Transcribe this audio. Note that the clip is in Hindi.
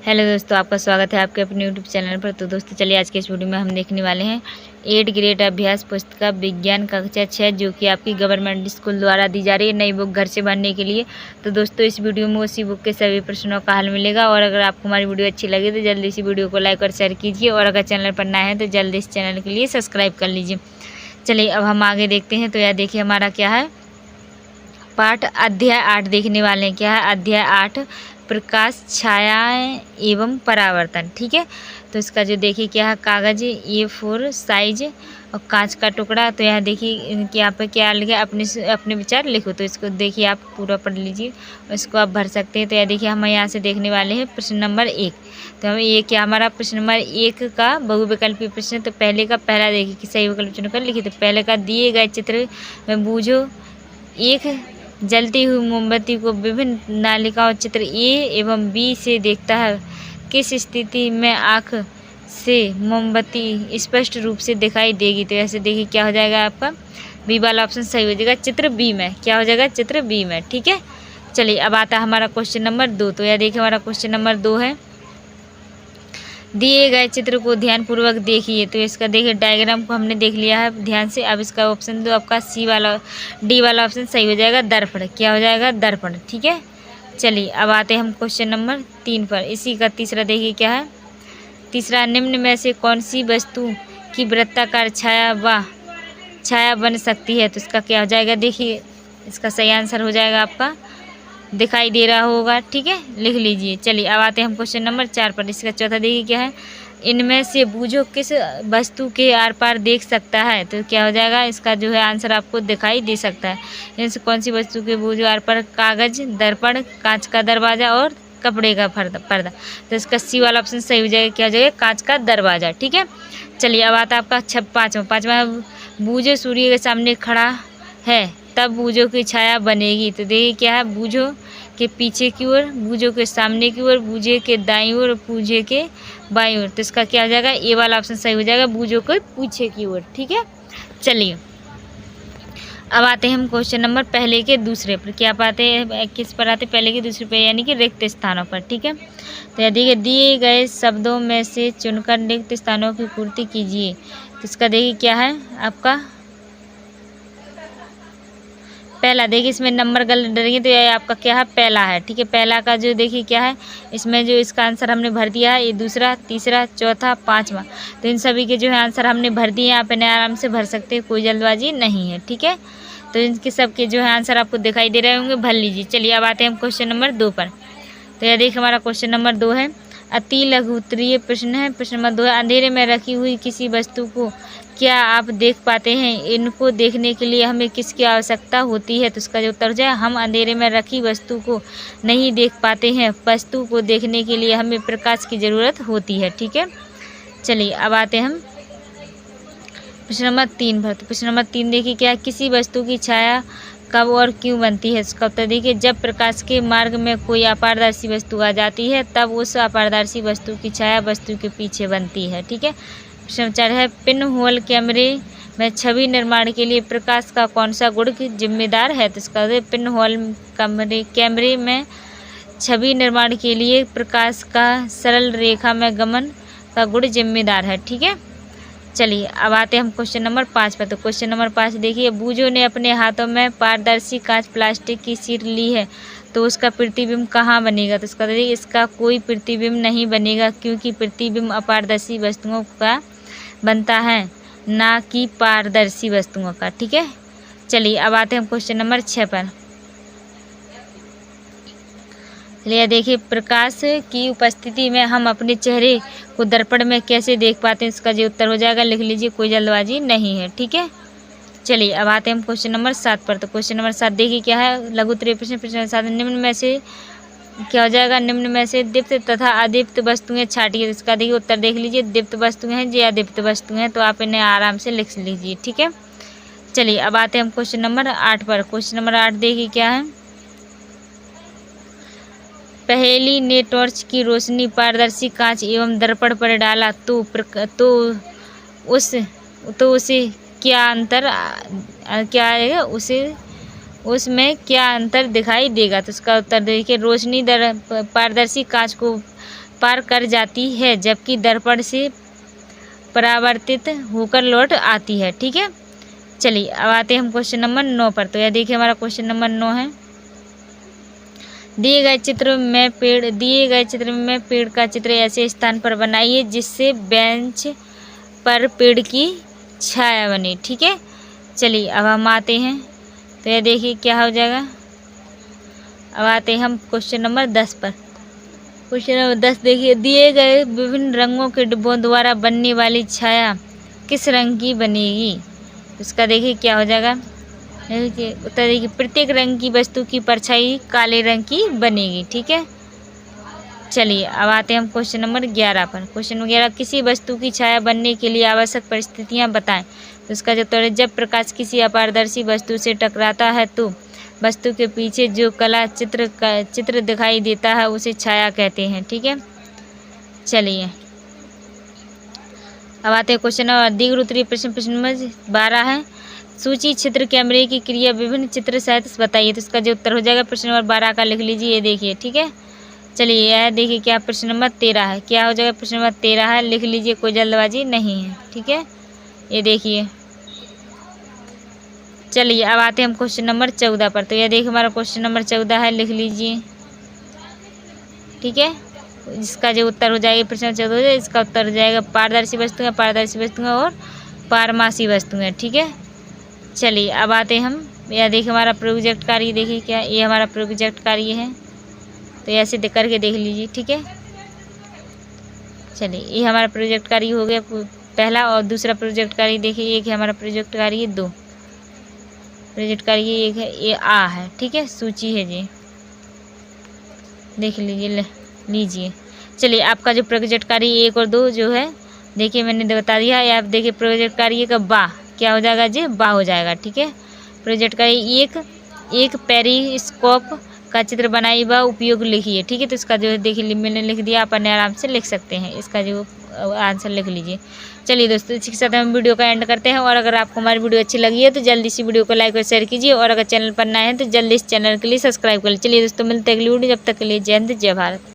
हेलो दोस्तों, आपका स्वागत है आपके अपने यूट्यूब चैनल पर। तो दोस्तों चलिए आज के इस वीडियो में हम देखने वाले हैं 8 ग्रेड अभ्यास पुस्तिका विज्ञान कक्षा 6 जो कि आपकी गवर्नमेंट स्कूल द्वारा दी जा रही है नई बुक घर से भरने के लिए। तो दोस्तों इस वीडियो में उसी बुक के सभी प्रश्नों का हल मिलेगा। और अगर आपको हमारी वीडियो अच्छी लगे तो जल्दी इसी वीडियो को लाइक और शेयर कीजिए, और अगर चैनल पर नया है तो जल्दी इस चैनल के लिए सब्सक्राइब कर लीजिए। चलिए अब हम आगे देखते हैं। तो यह देखिए हमारा क्या है, पाठ अध्याय 8 देखने वाले हैं। क्या है अध्याय 8, प्रकाश, छायाएं एवं परावर्तन। ठीक है, तो इसका जो देखिए क्या है, कागज A4 साइज और कांच का टुकड़ा। तो यहाँ देखिए कि यहाँ पे क्या लिखा है, अपने विचार लिखो। तो इसको देखिए आप पूरा पढ़ लीजिए, इसको आप भर सकते हैं। तो यह देखिए हम यहाँ से देखने वाले हैं प्रश्न नंबर 1। तो हमें ये क्या हमारा प्रश्न नंबर 1 का बहुविकल्पीय प्रश्न। तो पहले का पहला देखिए कि सही विकल्प चुनकर लिखिए। तो पहले का दिए गए चित्र में बूझो, एक जलती हुई मोमबत्ती को विभिन्न नालिकाओं चित्र ए एवं बी से देखता है। किस स्थिति में आँख से मोमबत्ती स्पष्ट रूप से दिखाई देगी। तो ऐसे देखिए क्या हो जाएगा, आपका बी वाला ऑप्शन सही हो जाएगा, चित्र बी में। क्या हो जाएगा, चित्र बी में। ठीक है, चलिए अब आता है हमारा क्वेश्चन नंबर 2। तो यह देखिए हमारा क्वेश्चन नंबर 2 है, दिए गए चित्र को ध्यानपूर्वक देखिए। तो इसका देखिए डायग्राम को हमने देख लिया है ध्यान से। अब इसका ऑप्शन तो आपका डी वाला ऑप्शन सही हो जाएगा, दर्पण। क्या हो जाएगा, दर्पण। ठीक है, चलिए अब आते हैं हम क्वेश्चन नंबर 3 पर। इसी का तीसरा देखिए क्या है, तीसरा, निम्न में से कौन सी वस्तु की वृत्ताकार छाया बन सकती है। तो इसका क्या हो जाएगा, देखिए इसका सही आंसर हो जाएगा आपका, दिखाई दे रहा होगा। ठीक है, लिख लीजिए। चलिए अब आते हैं हम क्वेश्चन नंबर 4 पर। इसका चौथा देखिए क्या है, इनमें से बूझो किस वस्तु के आर पार देख सकता है। तो क्या हो जाएगा, इसका जो है आंसर आपको दिखाई दे सकता है। इनमें से कौन सी वस्तु के बूझो आर पार, कागज, दर्पण, कांच का दरवाजा और कपड़े का पर्दा। तो इसका सी वाला ऑप्शन सही हो जाएगा। क्या हो जाएगा, कांच का दरवाजा। ठीक है, चलिए अब आता है आपका पाँचवा, बूझो सूर्य के सामने खड़ा है तब बूझो की छाया बनेगी। तो देखिए क्या है, बूझो के पीछे की ओर, बूझो के सामने की ओर, बूझे के दाईं ओर, बूझे के बाईं ओर। तो इसका क्या हो जाएगा, ए वाला ऑप्शन सही हो जाएगा, बूझो के पीछे की ओर। ठीक है, चलिए अब आते हैं हम क्वेश्चन नंबर पहले के दूसरे पर। क्या पाते हैं, किस पर आते हैं, पहले के दूसरे पर, यानी कि रिक्त स्थानों पर। ठीक है, तो यदि दिए गए शब्दों में से चुनकर रिक्त स्थानों की पूर्ति कीजिए। तो इसका देखिए क्या है आपका पहला, देखिए इसमें नंबर गलत डरेंगे तो ये आपका क्या है, पहला है। ठीक है, पहला का जो देखिए क्या है, इसमें जो इसका आंसर हमने भर दिया है, ये दूसरा, तीसरा, चौथा, पाँचवा। तो इन सभी के जो है आंसर हमने भर दिए हैं। आप इन्हें आराम से भर सकते हैं, कोई जल्दबाजी नहीं है। ठीक है, तो इनके सबके जो है आंसर आपको दिखाई दे रहे होंगे, भर लीजिए। चलिए अब आते हैं हम क्वेश्चन नंबर 2 पर। तो यह देखिए हमारा क्वेश्चन नंबर 2 है, अति लघु उत्तरीय प्रश्न है। प्रश्न नंबर 2 है, अंधेरे में रखी हुई किसी वस्तु को क्या आप देख पाते हैं। इनको देखने के लिए हमें किसकी आवश्यकता होती है। तो इसका जो उत्तर हो जाए, हम अंधेरे में रखी वस्तु को नहीं देख पाते हैं। वस्तु को देखने के लिए हमें प्रकाश की ज़रूरत होती है। ठीक है, चलिए अब आते हैं हम प्रश्न नंबर 3 पर। तो प्रश्न नंबर 3 देखिए क्या है, किसी वस्तु की छाया कब और क्यों बनती है। इसका उत्तर देखिए, जब प्रकाश के मार्ग में कोई अपारदर्शी वस्तु आ जाती है तब उस अपारदर्शी वस्तु की छाया वस्तु के पीछे बनती है। ठीक है, प्रश्न 4 है, पिन होल कैमरे में छवि निर्माण के लिए प्रकाश का कौन सा गुण जिम्मेदार है। तो इसका पिन होल कैमरे में छवि निर्माण के लिए प्रकाश का सरल रेखा में गमन का गुण जिम्मेदार है। ठीक है, चलिए अब आते हैं हम क्वेश्चन नंबर 5 पर। तो क्वेश्चन नंबर 5 देखिए, बूझो ने अपने हाथों में पारदर्शी कांच प्लास्टिक की शीट ली है तो उसका प्रतिबिंब कहाँ बनेगा। तो इसका देखिए, इसका कोई प्रतिबिंब नहीं बनेगा, क्योंकि प्रतिबिंब अपारदर्शी वस्तुओं का बनता है, ना कि पारदर्शी वस्तुओं का। ठीक है, चलिए अब आते हैं हम क्वेश्चन नंबर 6 पर। चलिए देखिए, प्रकाश की उपस्थिति में हम अपने चेहरे को दर्पण में कैसे देख पाते हैं। इसका जो उत्तर हो जाएगा, लिख लीजिए, कोई जल्दबाजी नहीं है। ठीक है, चलिए अब आते हैं हम क्वेश्चन नंबर 7 पर। तो क्वेश्चन नंबर 7 देखिए क्या है, लघु उत्तरीय प्रश्न। प्रश्न 7, निम्न में से क्या हो जाएगा, निम्न में से दीप्त तथा अदीप्त वस्तुएं छांटिए। इसका देखिए उत्तर देख लीजिए, दीप्त वस्तुएं हैं या अदीप्त वस्तुएं हैं। तो आप इन्हें आराम से लिख लीजिए। ठीक है, चलिए अब आते हैं हम क्वेश्चन नंबर 8 पर। क्वेश्चन नंबर 8 देखिए क्या है, पहेली ने टॉर्च की रोशनी पारदर्शी कांच एवं दर्पण पर डाला तो उसे क्या अंतर क्या आएगा, उसे उसमें क्या अंतर दिखाई देगा। तो इसका उत्तर देखिए, रोशनी पारदर्शी कांच को पार कर जाती है, जबकि दर्पण से परावर्तित होकर लौट आती है। ठीक है, चलिए अब आते हैं हम क्वेश्चन नंबर 9 पर। तो यह देखिए हमारा क्वेश्चन नंबर 9 है, दिए गए चित्र में पेड़ का चित्र ऐसे स्थान पर बनाइए जिससे बेंच पर पेड़ की छाया बने। ठीक है, चलिए अब हम आते हैं, तो यह देखिए क्या हो जाएगा। अब आते हैं हम क्वेश्चन नंबर 10 पर। क्वेश्चन नंबर 10 देखिए, दिए गए विभिन्न रंगों के डिब्बों द्वारा बनने वाली छाया किस रंग की बनेगी। इसका देखिए क्या हो जाएगा। देखिए उत्तर देखिए, प्रत्येक रंग की वस्तु की परछाई काले रंग की बनेगी। ठीक है, चलिए अब आते हैं हम क्वेश्चन नंबर 11 पर। क्वेश्चन नंबर 11, किसी वस्तु की छाया बनने के लिए आवश्यक परिस्थितियां बताएं। तो इसका जो उत्तर है, जब प्रकाश किसी अपारदर्शी वस्तु से टकराता है तो वस्तु के पीछे जो कला चित्र दिखाई देता है उसे छाया कहते हैं। ठीक है, चलिए अब आते हैं क्वेश्चन नंबर दीर्घ उत्तरीय प्रश्न नंबर 12 है, सूची चित्र कैमरे की क्रिया विभिन्न चित्र सहित बताइए। तो इसका जो उत्तर हो जाएगा प्रश्न नंबर 12 का लिख लीजिए, ये देखिए। ठीक है, चलिए यह देखिए क्या प्रश्न नंबर 13 है, क्या हो जाएगा प्रश्न नंबर 13 है, लिख लीजिए, कोई जल्दबाजी नहीं है। ठीक है, ये देखिए। चलिए अब आते हैं हम क्वेश्चन नंबर 14 पर। तो यह देखिए हमारा क्वेश्चन नंबर 14 है, लिख लीजिए। ठीक है, इसका जो उत्तर हो जाएगा प्रश्न नंबर 14, इसका उत्तर हो जाएगा पारदर्शी वस्तुएं और पारमासी वस्तुएं। ठीक है, चलिए अब आते हैं हम, यह देखिए हमारा प्रोजेक्ट कार्य, देखिए क्या ये हमारा प्रोजेक्ट कार्य है, तो ऐसे देख करके देख लीजिए। ठीक है, चलिए ये हमारा प्रोजेक्ट कार्य हो गया पहला, और दूसरा प्रोजेक्ट कार्य देखिए, एक है हमारा प्रोजेक्ट कार्य, 2 प्रोजेक्ट कार्य, एक है ये आ है। ठीक है, सूची है जी, देख लीजिए। चलिए आपका जो प्रोजेक्ट कार्य 1 और 2 जो है, देखिए मैंने बता दिया है। आप देखिए प्रोजेक्ट कार्य का बा क्या हो जाएगा जी, बा हो जाएगा। ठीक है, प्रोजेक्ट कार्य एक पेरिस्कोप का चित्र बनाई व उपयोग लिखिए। ठीक है, तो इसका जो है देखिए मैंने लिख दिया, आप अन्य आराम से लिख सकते हैं, इसका जो आंसर लिख लीजिए। चलिए दोस्तों, इसी के साथ हम वीडियो का एंड करते हैं, और अगर आपको हमारी वीडियो अच्छी लगी है तो जल्दी से वीडियो को लाइक और शेयर कीजिए, और अगर चैनल पर नए हैं तो जल्दी इस चैनल के लिए सब्सक्राइब कर लीजिए। चलिए दोस्तों, मिलते हैं अगली वीडियो, जब तक के लिए जय हिंद जय भारत।